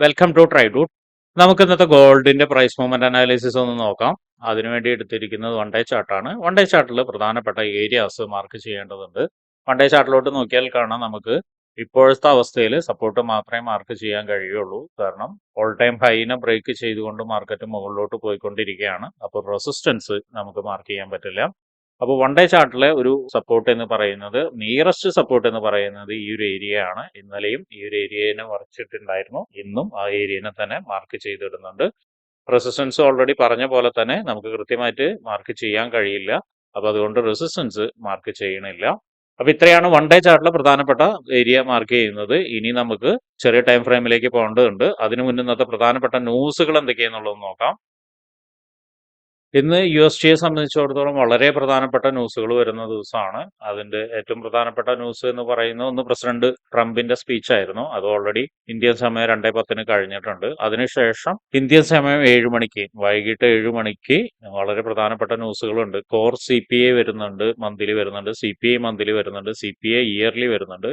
Welcome to ട്രൈഡൂട്ട്. നമുക്ക് ഇന്നത്തെ ഗോൾഡിന്റെ പ്രൈസ് മൂവ്മെന്റ് അനാലിസിസ് ഒന്ന് നോക്കാം. അതിനുവേണ്ടി എടുത്തിരിക്കുന്നത് വൺ ഡേ ചാർട്ടാണ്. വൺ ഡേ ചാർട്ടിൽ പ്രധാനപ്പെട്ട ഏരിയാസ് മാർക്ക് ചെയ്യേണ്ടതുണ്ട്. വൺ ഡേ ചാർട്ടിലോട്ട് നോക്കിയാൽ കാണാം, നമുക്ക് ഇപ്പോഴത്തെ അവസ്ഥയിൽ സപ്പോർട്ട് മാത്രമേ മാർക്ക് ചെയ്യാൻ കഴിയുള്ളൂ. കാരണം ഓൾ ടൈം ഹൈനെ ബ്രേക്ക് ചെയ്തുകൊണ്ട് മാർക്കറ്റ് മുകളിലോട്ട് പോയിക്കൊണ്ടിരിക്കുകയാണ്. അപ്പോൾ റെസിസ്റ്റൻസ് നമുക്ക് മാർക്ക് ചെയ്യാൻ പറ്റില്ല. അപ്പോൾ വൺ ഡേ ചാർട്ടിലെ ഒരു സപ്പോർട്ട് എന്ന് പറയുന്നത്, നിയറസ്റ്റ് സപ്പോർട്ട് എന്ന് പറയുന്നത് ഈ ഒരു ഏരിയ ആണ്. ഇന്നലെയും ഈ ഒരു ഏരിയനെ മറിച്ചിട്ടുണ്ടായിരുന്നു, ഇന്നും ആ ഏരിയനെ തന്നെ മാർക്ക് ചെയ്തിടുന്നുണ്ട്. റെസിസ്റ്റൻസ് ഓൾറെഡി പറഞ്ഞ പോലെ തന്നെ നമുക്ക് കൃത്യമായിട്ട് മാർക്ക് ചെയ്യാൻ കഴിയില്ല. അപ്പൊ അതുകൊണ്ട് റെസിസ്റ്റൻസ് മാർക്ക് ചെയ്യണില്ല. അപ്പൊ ഇത്രയാണ് വൺ ഡേ ചാർട്ടിലെ പ്രധാനപ്പെട്ട ഏരിയ മാർക്ക് ചെയ്യുന്നത്. ഇനി നമുക്ക് ചെറിയ ടൈം ഫ്രെയിമിലേക്ക് പോകേണ്ടതുണ്ട്. അതിനു മുന്നേ ഇന്നത്തെ പ്രധാനപ്പെട്ട ന്യൂസുകൾ എന്തൊക്കെയാണെന്നുള്ളത് നോക്കാം. ഇന്ന് USDയെ സംബന്ധിച്ചിടത്തോളം വളരെ പ്രധാനപ്പെട്ട ന്യൂസുകൾ വരുന്ന ദിവസമാണ്. അതിന്റെ ഏറ്റവും പ്രധാനപ്പെട്ട ന്യൂസ് എന്ന് പറയുന്നത്, ഒന്ന് പ്രസിഡന്റ് ട്രംപിന്റെ സ്പീച്ച് ആയിരുന്നു. അത് ഓൾറെഡി ഇന്ത്യൻ സമയം 2:10 കഴിഞ്ഞിട്ടുണ്ട്. അതിനുശേഷം ഇന്ത്യൻ സമയം 7 മണിക്ക്, വൈകിട്ട് 7 മണിക്ക് വളരെ പ്രധാനപ്പെട്ട ന്യൂസുകളുണ്ട്. കോർ CPI വരുന്നുണ്ട്, മന്ത്ലി വരുന്നുണ്ട്. CPI മന്ത്ലി വരുന്നുണ്ട്. CPI ഇയർലി വരുന്നുണ്ട്.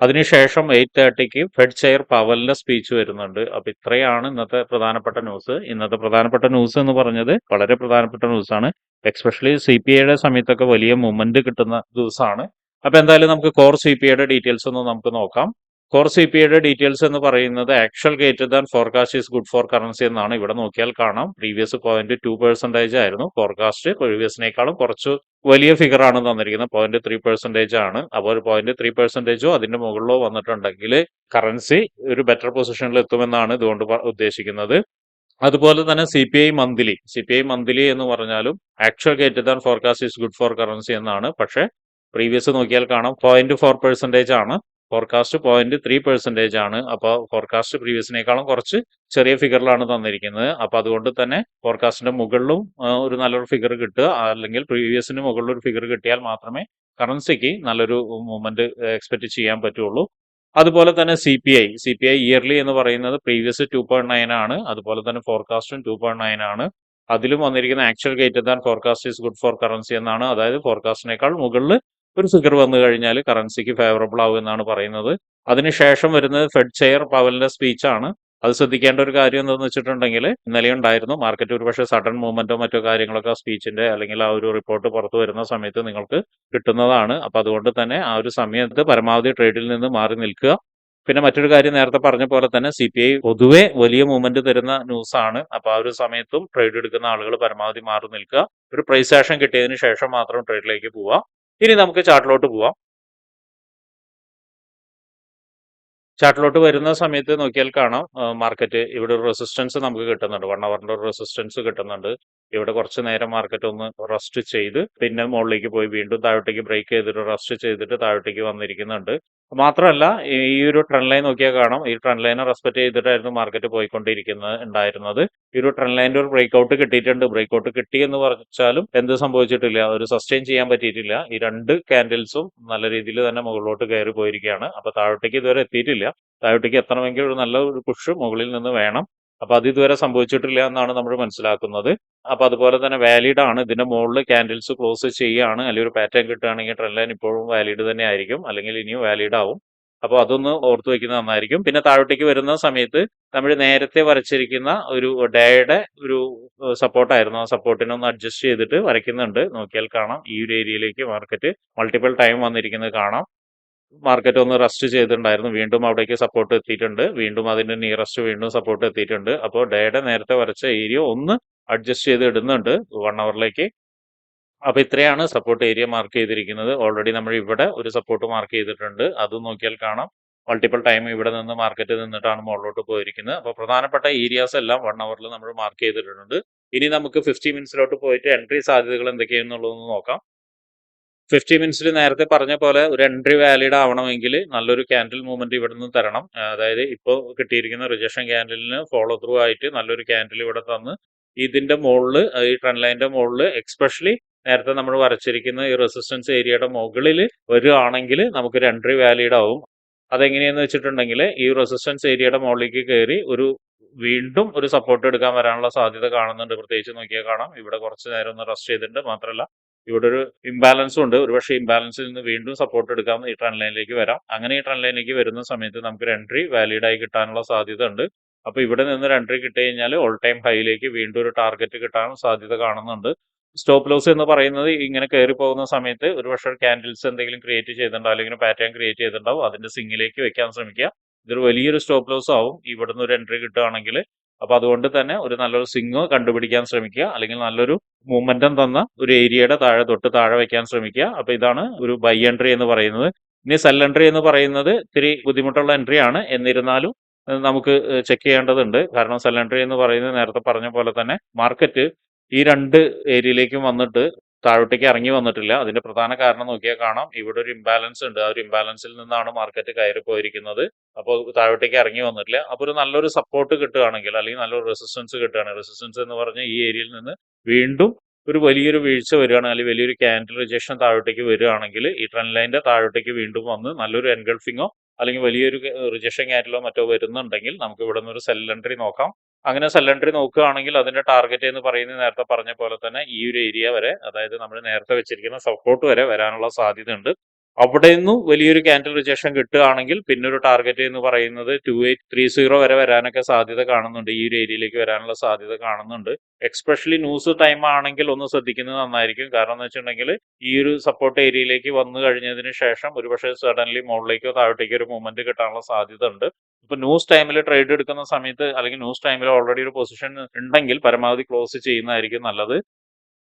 അതിനുശേഷം 8:30 ഫെഡ് ചെയർ പവലിന്റെ സ്പീച്ച് വരുന്നുണ്ട്. അപ്പൊ ഇത്രയാണ് ഇന്നത്തെ പ്രധാനപ്പെട്ട ന്യൂസ്. ഇന്നത്തെ പ്രധാനപ്പെട്ട ന്യൂസ് എന്ന് പറഞ്ഞത് വളരെ പ്രധാനപ്പെട്ട ന്യൂസാണ്. എക്സ്പെഷ്യലി CPIയുടെ സമയത്തൊക്കെ വലിയ മൂവ്മെന്റ് കിട്ടുന്ന ദിവസമാണ്. അപ്പൊ എന്തായാലും നമുക്ക് കോർ CPIയുടെ ഡീറ്റെയിൽസ് ഒന്ന് നമുക്ക് നോക്കാം. കോർ CPIയുടെ ഡീറ്റെയിൽസ് എന്ന് പറയുന്നത്, actual greater than forecast is good for currency എന്നാണ്. ഇവിടെ നോക്കിയാൽ കാണാം, പ്രീവിയസ് 0.2% ആയിരുന്നു ഫോർകാസ്റ്റ്. പ്രീവിയസിനേക്കാളും കുറച്ച് വലിയ ഫിഗർ ആണ് തന്നിരിക്കുന്നത്. 0.3% ആണ്. അപ്പോൾ 0.3%ഓ അതിന്റെ മുകളിലോ വന്നിട്ടുണ്ടെങ്കിൽ കറൻസി ഒരു ബെറ്റർ പൊസിഷനിൽ എത്തുമെന്നാണ് ഇതുകൊണ്ട് ഉദ്ദേശിക്കുന്നത്. അതുപോലെ തന്നെ CPI മന്ത്ലി എന്ന് പറഞ്ഞാലും actual greater than forecast is good for currency എന്നാണ്. പക്ഷേ പ്രീവിയസ് നോക്കിയാൽ കാണാം 0.4% ആണ്, ഫോർകാസ്റ്റ് 0.3% ആണ്. അപ്പോൾ ഫോർകാസ്റ്റ് പ്രീവിയസിനേക്കാളും കുറച്ച് ചെറിയ ഫിഗറിലാണ് തന്നിരിക്കുന്നത്. അപ്പൊ അതുകൊണ്ട് തന്നെ ഫോർകാസ്റ്റിന്റെ മുകളിലും ഒരു നല്ലൊരു ഫിഗർ കിട്ടുക, അല്ലെങ്കിൽ പ്രീവിയസിന് മുകളിൽ ഒരു ഫിഗർ കിട്ടിയാൽ മാത്രമേ കറൻസിക്ക് നല്ലൊരു മൂവ്മെന്റ് എക്സ്പെക്ട് ചെയ്യാൻ പറ്റുള്ളൂ. അതുപോലെ തന്നെ CPI ഇയർലി എന്ന് പറയുന്നത് പ്രീവിയസ് 2.9 ആണ്. അതുപോലെ തന്നെ ഫോർകാസ്റ്റും 2.9 ആണ്. അതിലും വന്നിരിക്കുന്ന actual greater than forecast is good for currency എന്നാണ്. അതായത് ഫോർകാസ്റ്റിനേക്കാൾ മുകളിൽ ഒരു ഫിഗർ വന്നു കഴിഞ്ഞാൽ കറൻസിക്ക് ഫേവറബിൾ ആവും എന്നാണ് പറയുന്നത്. അതിനുശേഷം വരുന്നത് ഫെഡ് ചെയർ പവലിന്റെ സ്പീച്ചാണ്. അത് ശ്രദ്ധിക്കേണ്ട ഒരു കാര്യം എന്താണെന്ന് വെച്ചിട്ടുണ്ടെങ്കിൽ, ഇന്നലെ ഉണ്ടായിരുന്നു മാർക്കറ്റ് ഒരുപക്ഷെ സഡൻ മൂവ്മെന്റോ മറ്റോ കാര്യങ്ങളൊക്കെ സ്പീച്ചിന്റെ അല്ലെങ്കിൽ ആ ഒരു റിപ്പോർട്ട് പുറത്തു വരുന്ന സമയത്ത് നിങ്ങൾക്ക് കിട്ടുന്നതാണ്. അപ്പൊ അതുകൊണ്ട് തന്നെ ആ ഒരു സമയത്ത് പരമാവധി ട്രേഡിൽ നിന്ന് മാറി നിൽക്കുക. പിന്നെ മറ്റൊരു കാര്യം, നേരത്തെ പറഞ്ഞ പോലെ തന്നെ CPI പൊതുവെ വലിയ മൂവ്മെന്റ് തരുന്ന ന്യൂസ് ആണ്. അപ്പൊ ആ ഒരു സമയത്തും ട്രേഡ് എടുക്കുന്ന ആളുകൾ പരമാവധി മാറി നിൽക്കുക. ഒരു പ്രൈസ് ആക്ഷൻ കിട്ടിയതിന് ശേഷം മാത്രം ട്രേഡിലേക്ക് പോവുക. ഇനി നമുക്ക് ചാർട്ടിലോട്ട് പോവാം. ചാർട്ടിലോട്ട് വരുന്ന സമയത്ത് നോക്കിയാൽ കാണാം, മാർക്കറ്റ് ഇവിടെ ഒരു റെസിസ്റ്റൻസ് നമുക്ക് കിട്ടുന്നുണ്ട്. 1 അവറിന്റെ ഒരു റെസിസ്റ്റൻസ് കിട്ടുന്നുണ്ട്. ഇവിടെ കുറച്ച് നേരം മാർക്കറ്റ് ഒന്ന് റെസ്റ്റ് ചെയ്ത് പിന്നെ മുകളിലേക്ക് പോയി വീണ്ടും താഴോട്ടേക്ക് ബ്രേക്ക് ചെയ്തിട്ട് റെസ്റ്റ് ചെയ്തിട്ട് താഴോട്ടേക്ക് വന്നിരിക്കുന്നുണ്ട്. മാത്രമല്ല, ഈ ഒരു ട്രെൻഡ് ലൈൻ നോക്കിയാൽ കാണാം, ഈ ട്രെൻഡ് ലൈനെ റെസ്പെക്ട് ചെയ്തിട്ടായിരുന്നു മാർക്കറ്റ് ഉണ്ടായിരുന്നത്. ഈ ഒരു ട്രെൻഡ് ലൈനിന്റെ ഒരു ബ്രേക്ക് ഔട്ട് കിട്ടിയിട്ടുണ്ട്. ബ്രേക്ക് ഔട്ട് കിട്ടി എന്ന് പറഞ്ഞാലും എന്ത് സംഭവിച്ചിട്ടില്ല, ഒരു സസ്റ്റെയിൻ ചെയ്യാൻ പറ്റിയിട്ടില്ല. ഈ രണ്ട് കാൻഡിൽസും നല്ല രീതിയിൽ തന്നെ മുകളിലോട്ട് കയറി പോയിരിക്കുകയാണ്. അപ്പൊ താഴോട്ടേക്ക് ഇതുവരെ എത്തിയിട്ടില്ല. താഴോട്ടേക്ക് എത്തണമെങ്കിൽ ഒരു നല്ല ഒരു പുഷ് മുകളിൽ നിന്ന് വേണം. അപ്പൊ അത് ഇതുവരെ സംഭവിച്ചിട്ടില്ല എന്നാണ് നമ്മൾ മനസ്സിലാക്കുന്നത്. അപ്പൊ അതുപോലെ തന്നെ വാലിഡ് ആണ്. ഇതിന്റെ മുകളിൽ കാൻഡിൽസ് ക്ലോസ് ചെയ്യുകയാണ്, അല്ലെങ്കിൽ ഒരു പാറ്റേൺ കിട്ടുകയാണെങ്കിൽ ട്രെൻഡ് ലൈൻ ഇപ്പോഴും വാലിഡ് തന്നെ ആയിരിക്കും, അല്ലെങ്കിൽ ഇനിയും വാലിഡ് ആവും. അപ്പോൾ അതൊന്ന് ഓർത്ത് വെക്കുന്നത് നന്നായിരിക്കും. പിന്നെ താഴോട്ടേക്ക് വരുന്ന സമയത്ത് നമ്മൾ നേരത്തെ വരച്ചിരിക്കുന്ന ഒരു ഡേയുടെ ഒരു സപ്പോർട്ടായിരുന്നു. ആ സപ്പോർട്ടിനെ ഒന്ന് അഡ്ജസ്റ്റ് ചെയ്തിട്ട് വരയ്ക്കുന്നുണ്ട്. നോക്കിയാൽ കാണാം, ഈ ഒരു ഏരിയയിലേക്ക് മാർക്കറ്റ് മൾട്ടിപ്പിൾ ടൈം വന്നിരിക്കുന്നത് കാണാം. മാർക്കറ്റ് ഒന്ന് റെസ്റ്റ് ചെയ്തിട്ടുണ്ടായിരുന്നു, വീണ്ടും അവിടേക്ക് സപ്പോർട്ട് എത്തിയിട്ടുണ്ട്. വീണ്ടും അതിന്റെ നിയറസ്റ്റ് വീണ്ടും സപ്പോർട്ട് എത്തിയിട്ടുണ്ട്. അപ്പോൾ ഡേയുടെ നേരത്തെ വരച്ച ഏരിയ ഒന്ന് അഡ്ജസ്റ്റ് ചെയ്ത് ഇടുന്നുണ്ട് 1 അവറിലേക്ക്. അപ്പൊ ഇത്രയാണ് സപ്പോർട്ട് ഏരിയ മാർക്ക് ചെയ്തിരിക്കുന്നത്. ഓൾറെഡി നമ്മൾ ഇവിടെ ഒരു സപ്പോർട്ട് മാർക്ക് ചെയ്തിട്ടുണ്ട്. അത് നോക്കിയാൽ കാണാം, മൾട്ടിപ്പിൾ ടൈം ഇവിടെ നിന്ന് മാർക്കറ്റ് നിന്നിട്ടാണ് മുകളിലോട്ട് പോയിരിക്കുന്നത്. അപ്പൊ പ്രധാനപ്പെട്ട ഏരിയാസ് എല്ലാം 1 അവറിൽ നമ്മൾ മാർക്ക് ചെയ്തിട്ടുണ്ട്. ഇനി നമുക്ക് 50 മിനിറ്റ്സിലോട്ട് പോയിട്ട് എൻട്രി സാധ്യതകൾ എന്തൊക്കെയാണെന്നുള്ളതൊന്ന് നോക്കാം. 50 മിനിറ്റ്സിൽ നേരത്തെ പറഞ്ഞ പോലെ ഒരു എൻട്രി വാലിഡ് ആവണമെങ്കിൽ നല്ലൊരു ക്യാൻഡിൽ മൂവ്മെന്റ് ഇവിടെ നിന്ന് തരണം. അതായത് ഇപ്പോൾ കിട്ടിയിരിക്കുന്ന റിജക്ഷൻ ക്യാൻഡിലിന് ഫോളോ ത്രൂ ആയിട്ട് നല്ലൊരു ക്യാൻഡിൽ ഇവിടെ തന്ന് ഇതിന്റെ മുകളിൽ, ഈ ട്രെൻഡ് ലൈനിന്റെ മുകളിൽ, എക്സ്പെഷ്യലി നേരത്തെ നമ്മൾ വരച്ചിരിക്കുന്ന ഈ റെസിസ്റ്റൻസ് ഏരിയയുടെ മുകളിൽ വരികയാണെങ്കിൽ നമുക്കൊരു എൻട്രി വാലിഡ് ആവും. അതെങ്ങനെയെന്ന് വെച്ചിട്ടുണ്ടെങ്കിൽ, ഈ റെസിസ്റ്റൻസ് ഏരിയയുടെ മുകളിലേക്ക് കയറി വീണ്ടും ഒരു സപ്പോർട്ട് എടുക്കാൻ വരാനുള്ള സാധ്യത കാണുന്നുണ്ട്. പ്രത്യേകിച്ച് നോക്കിയാൽ കാണാം, ഇവിടെ കുറച്ച് നേരം ഒന്ന് റെസ്റ്റ് ചെയ്തിട്ടുണ്ട്. മാത്രമല്ല ഇവിടെ ഒരു ഇംബാലൻസും ഉണ്ട്. ഒരുപക്ഷെ ഇംബാലൻസിൽ നിന്ന് വീണ്ടും സപ്പോർട്ട് എടുക്കാം, ഈ ട്രെൻഡ് ലൈനിലേക്ക് വരാം. അങ്ങനെ ഈ ട്രെൻഡ് ലൈനിലേക്ക് വരുന്ന സമയത്ത് നമുക്കൊരു എൻട്രി വാലിഡ് ആയി കിട്ടാനുള്ള സാധ്യത ഉണ്ട്. അപ്പോൾ ഇവിടെ നിന്ന് ഒരു എൻട്രി കിട്ടി കഴിഞ്ഞാൽ ഓൾ ടൈം ഹൈയിലേക്ക് വീണ്ടും ഒരു ടാർഗറ്റ് കിട്ടാനും സാധ്യത കാണുന്നുണ്ട്. സ്റ്റോപ്പ് ലോസ് എന്ന് പറയുന്നത് ഇങ്ങനെ കയറി പോകുന്ന സമയത്ത് ഒരുപക്ഷെ ക്യാൻഡിൽസ് എന്തെങ്കിലും ക്രിയേറ്റ് ചെയ്തിട്ടുണ്ടാവും, അല്ലെങ്കിൽ പാറ്റേൺ ക്രിയേറ്റ് ചെയ്തിട്ടുണ്ടാവും, അതിന്റെ സിങ്ങിലേക്ക് വെക്കാൻ ശ്രമിക്കുക. ഇതൊരു വലിയൊരു സ്റ്റോപ്പ് ലോസ് ആവും ഇവിടുന്ന് ഒരു എൻട്രി കിട്ടുകയാണെങ്കിൽ. അപ്പൊ അതുകൊണ്ട് തന്നെ ഒരു നല്ലൊരു സിങ് കണ്ടുപിടിക്കാൻ ശ്രമിക്കുക, അല്ലെങ്കിൽ നല്ലൊരു മൂവ്മെന്റം തന്ന ഒരു ഏരിയയുടെ തൊട്ട് താഴെ വെക്കാൻ ശ്രമിക്കുക. അപ്പൊ ഇതാണ് ഒരു ബൈ എൻട്രി എന്ന് പറയുന്നത്. ഇനി സെൽ എൻട്രി എന്ന് പറയുന്നത് ഇത്തിരി ബുദ്ധിമുട്ടുള്ള എൻട്രി ആണ്. എന്നിരുന്നാലും നമുക്ക് ചെക്ക് ചെയ്യേണ്ടതുണ്ട്. കാരണം സെൽ എൻട്രി എന്ന് പറയുന്നത് നേരത്തെ പറഞ്ഞ പോലെ തന്നെ മാർക്കറ്റ് ഈ രണ്ട് ഏരിയയിലേക്കും വന്നിട്ട് താഴോട്ടേക്ക് ഇറങ്ങി വന്നിട്ടില്ല. അതിന്റെ പ്രധാന കാരണം നോക്കിയാൽ കാണാം, ഇവിടെ ഒരു ഇംബാലൻസ് ഉണ്ട്. ആ ഒരു ഇംബാലൻസിൽ നിന്നാണ് മാർക്കറ്റ് കയറി പോയിരിക്കുന്നത്. അപ്പോൾ താഴോട്ടേക്ക് ഇറങ്ങി വന്നിട്ടില്ല. അപ്പോൾ ഒരു നല്ലൊരു സപ്പോർട്ട് കിട്ടുകയാണെങ്കിൽ, അല്ലെങ്കിൽ നല്ലൊരു റെസിസ്റ്റൻസ് കിട്ടുകയാണ്, റെസിസ്റ്റൻസ് എന്ന് പറഞ്ഞാൽ ഈ ഏരിയയിൽ നിന്ന് വീണ്ടും ഒരു വലിയൊരു വീഴ്ച വരികയാണ്, അല്ലെങ്കിൽ വലിയൊരു ക്യാൻഡിൽ റിജക്ഷൻ താഴോട്ടേക്ക് വരികയാണെങ്കിൽ ഈ ട്രെൻഡ് ലൈനിന്റെ താഴോട്ടേക്ക് വീണ്ടും വന്ന് നല്ലൊരു എൻഗൾഫിങ്ങോ അല്ലെങ്കിൽ വലിയൊരു റിജക്ഷൻ ക്യാൻഡിലോ മറ്റോ വരുന്നുണ്ടെങ്കിൽ നമുക്ക് ഇവിടെ നിന്ന് ഒരു സെൽ എൻട്രി നോക്കാം. അങ്ങനെ സെൽ എൻട്രി നോക്കുകയാണെങ്കിൽ അതിന്റെ ടാർഗറ്റ് എന്ന് പറയുന്നത് നേരത്തെ പറഞ്ഞ പോലെ തന്നെ ഈ ഒരു ഏരിയ വരെ, അതായത് നമ്മൾ നേരത്തെ വെച്ചിരിക്കുന്ന സപ്പോർട്ട് വരെ വരാനുള്ള സാധ്യത ഉണ്ട്. അവിടെ നിന്നും വലിയൊരു ക്യാൻഡിൽ റിജക്ഷൻ കിട്ടുകയാണെങ്കിൽ പിന്നെ ഒരു ടാർഗറ്റ് എന്ന് പറയുന്നത് 2830 വരെ വരാനൊക്കെ സാധ്യത കാണുന്നുണ്ട്. ഈ ഒരു ഏരിയയിലേക്ക് വരാനുള്ള സാധ്യത കാണുന്നുണ്ട്. എക്സ്പെഷ്യലി ന്യൂസ് ടൈം ആണെങ്കിൽ ഒന്ന് ശ്രദ്ധിക്കുന്നത് നന്നായിരിക്കും. കാരണം എന്ന് വെച്ചിട്ടുണ്ടെങ്കിൽ ഈ ഒരു സപ്പോർട്ട് ഏരിയയിലേക്ക് വന്നു കഴിഞ്ഞതിന് ശേഷം ഒരുപക്ഷെ സഡൻലി മുകളിലേക്കോ താഴോട്ടേക്കോ ഒരു മൂവ്മെന്റ് കിട്ടാനുള്ള സാധ്യത ഉണ്ട്. ഇപ്പൊ ന്യൂസ് ടൈമിൽ ട്രേഡ് എടുക്കുന്ന സമയത്ത്, അല്ലെങ്കിൽ ന്യൂസ് ടൈമിൽ ഓൾറെഡി ഒരു പൊസിഷൻ ഉണ്ടെങ്കിൽ പരമാവധി ക്ലോസ് ചെയ്യുന്നതായിരിക്കും നല്ലത്.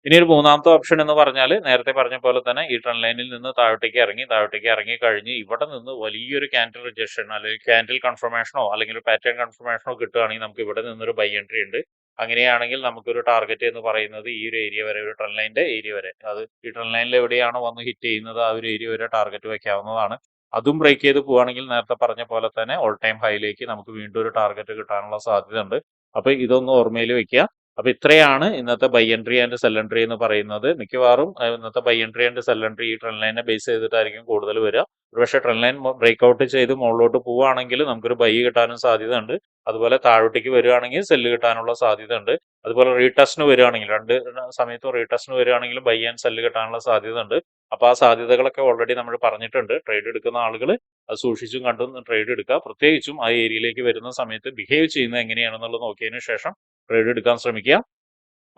ഇനി ഒരു മൂന്നാമത്തെ ഓപ്ഷൻ എന്ന് പറഞ്ഞാൽ നേരത്തെ പറഞ്ഞ പോലെ തന്നെ ഈ ട്രെൻഡ് ലൈനിൽ നിന്ന് താഴോട്ടേക്ക് ഇറങ്ങി കഴിഞ്ഞ് ഇവിടെ നിന്ന് വലിയൊരു ക്യാൻഡിൽ റിജക്ഷൻ അല്ലെങ്കിൽ ക്യാൻഡിൽ കൺഫർമേഷനോ അല്ലെങ്കിൽ ഒരു പാറ്റേൺ കൺഫർമേഷനോ കിട്ടുകയാണെങ്കിൽ നമുക്ക് ഇവിടെ നിന്നൊരു ബൈ എൻട്രി ഉണ്ട്. അങ്ങനെയാണെങ്കിൽ നമുക്കൊരു ടാർഗറ്റ് എന്ന് പറയുന്നത് ഈ ഒരു ഏരിയ വരെ, ഒരു ട്രെൻഡ് ലൈനിന്റെ ഏരിയ വരെ, അത് ഈ ട്രെൻഡ് ലൈനിൽ എവിടെയാണോ വന്ന് ഹിറ്റ് ചെയ്യുന്നത് ആ ഒരു ഏരിയ വരെ ടാർഗറ്റ് വെക്കാവുന്നതാണ്. അതും ബ്രേക്ക് ചെയ്ത് പോവുകയാണെങ്കിൽ നേരത്തെ പറഞ്ഞ പോലെ തന്നെ ഓൾ ടൈം ഹൈയിലേക്ക് നമുക്ക് വീണ്ടും ഒരു ടാർഗറ്റ് കിട്ടാനുള്ള സാധ്യത ഉണ്ട്. അപ്പൊ ഇതൊന്ന് ഓർമ്മയിൽ വെക്കുക. അപ്പൊ ഇത്രയാണ് ഇന്നത്തെ by entry and cell entry എന്ന് പറയുന്നത്. മിക്കവാറും ഇന്നത്തെ by entry and cell entry ഈ ട്രെൻഡ് ലൈനെ ബേസ് ചെയ്തിട്ടായിരിക്കും കൂടുതൽ വരിക. ഒരുപക്ഷെ ട്രെൻഡ് ലൈൻ ബ്രേക്ക്ഔട്ട് ചെയ്ത് മുകളിലോട്ട് പോവുകയാണെങ്കിൽ നമുക്കൊരു ബൈ കിട്ടാനും സാധ്യത ഉണ്ട്. അതുപോലെ താഴോട്ടേക്ക് വരികയാണെങ്കിൽ സെല്ല് കിട്ടാനുള്ള സാധ്യത ഉണ്ട്. അതുപോലെ റീടെസ്റ്റിന് വരികയാണെങ്കിൽ, രണ്ട് സമയത്തും റീടെസ്റ്റിന് വരികയാണെങ്കിൽ ബൈ ആൻഡ് സെല്ല് കിട്ടാനുള്ള സാധ്യത ഉണ്ട്. അപ്പൊ ആ സാധ്യതകളൊക്കെ ഓൾറെഡി നമ്മൾ പറഞ്ഞിട്ടുണ്ട്. ട്രേഡ് എടുക്കുന്ന ആളുകൾ അത് സൂക്ഷിച്ചും കണ്ടും ട്രേഡ് എടുക്കുക. പ്രത്യേകിച്ചും ആ ഏരിയയിലേക്ക് വരുന്ന സമയത്ത് ബിഹേവ് ചെയ്യുന്നത് എങ്ങനെയാണെന്നുള്ളത് നോക്കിയതിനു ശേഷം ട്രേഡ് എടുക്കാൻ ശ്രമിക്കുക.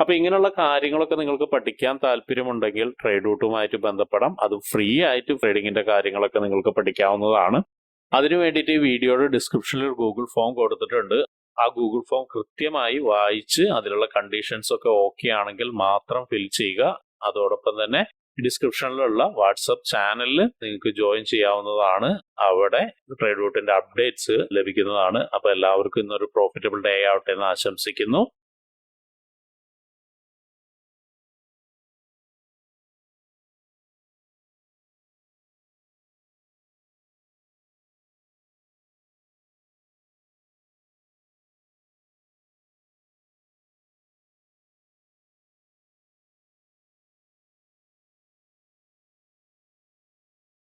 അപ്പൊ ഇങ്ങനെയുള്ള കാര്യങ്ങളൊക്കെ നിങ്ങൾക്ക് പഠിക്കാൻ താല്പര്യമുണ്ടെങ്കിൽ ട്രേഡ് റൂട്ടുമായിട്ട് ബന്ധപ്പെടാം. അതും ഫ്രീ ആയിട്ട് ട്രേഡിങ്ങിന്റെ കാര്യങ്ങളൊക്കെ നിങ്ങൾക്ക് പഠിക്കാവുന്നതാണ്. അതിനു വേണ്ടിയിട്ട് ഈ വീഡിയോയുടെ ഡിസ്ക്രിപ്ഷനിൽ ഒരു ഗൂഗിൾ ഫോം കൊടുത്തിട്ടുണ്ട്. ആ ഗൂഗിൾ ഫോം കൃത്യമായി വായിച്ച് അതിലുള്ള കണ്ടീഷൻസ് ഒക്കെ ഓക്കെ ആണെങ്കിൽ മാത്രം ഫിൽ ചെയ്യുക. അതോടൊപ്പം തന്നെ ഡിസ്ക്രിപ്ഷനിലുള്ള വാട്സപ്പ് ചാനലിൽ നിങ്ങൾക്ക് ജോയിൻ ചെയ്യാവുന്നതാണ്. അവിടെ ട്രേഡ് റൂട്ടിന്റെ അപ്ഡേറ്റ്സ് ലഭിക്കുന്നതാണ്. അപ്പൊ എല്ലാവർക്കും ഇന്നൊരു പ്രോഫിറ്റബിൾ ഡേ ആവട്ടെ എന്ന് ആശംസിക്കുന്നു.